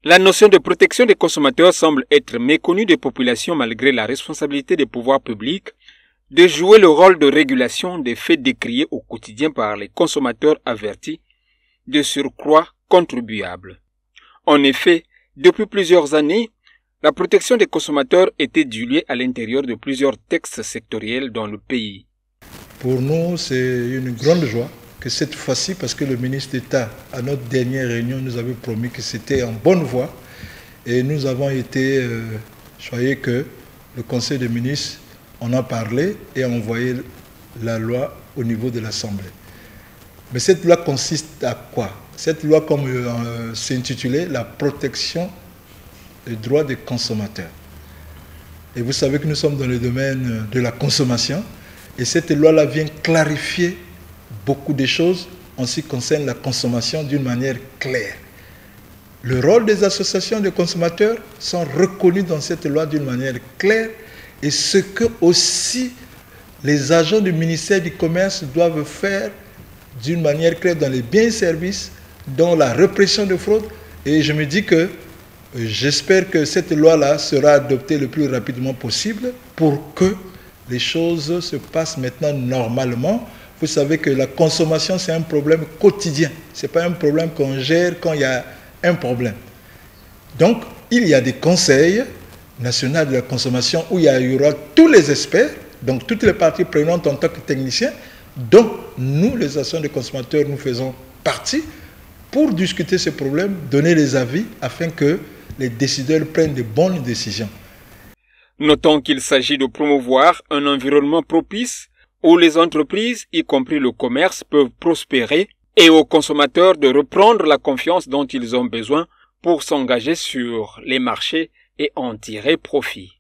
La notion de protection des consommateurs semble être méconnue des populations malgré la responsabilité des pouvoirs publics de jouer le rôle de régulation des faits décriés au quotidien par les consommateurs avertis, de surcroît contribuables. En effet, depuis plusieurs années, la protection des consommateurs était diluée à l'intérieur de plusieurs textes sectoriels dans le pays. Pour nous, c'est une grande joie que cette fois-ci, parce que le ministre d'État, à notre dernière réunion, nous avait promis que c'était en bonne voie. Et nous avons été choyés que le Conseil des ministres en a parlé et a envoyé la loi au niveau de l'Assemblée. Mais cette loi consiste à quoi? Cette loi, comme c'est intitulé, la protection des droits des consommateurs. Et vous savez que nous sommes dans le domaine de la consommation. Et cette loi-là vient clarifier beaucoup de choses en ce qui concerne la consommation d'une manière claire. Le rôle des associations de consommateurs sont reconnus dans cette loi d'une manière claire et ce que aussi les agents du ministère du Commerce doivent faire d'une manière claire dans les biens et services, dans la répression de fraude. Et je me dis que j'espère que cette loi-là sera adoptée le plus rapidement possible pour que les choses se passent maintenant normalement. Vous savez que la consommation, c'est un problème quotidien. Ce n'est pas un problème qu'on gère quand il y a un problème. Donc, il y a des conseils nationaux de la consommation où il y aura tous les experts, donc toutes les parties prenantes en tant que techniciens, dont nous, les associations de consommateurs, nous faisons partie pour discuter ces problèmes, donner les avis afin que les décideurs prennent de bonnes décisions. Notons qu'il s'agit de promouvoir un environnement propice où les entreprises, y compris le commerce, peuvent prospérer et aux consommateurs de reprendre la confiance dont ils ont besoin pour s'engager sur les marchés et en tirer profit.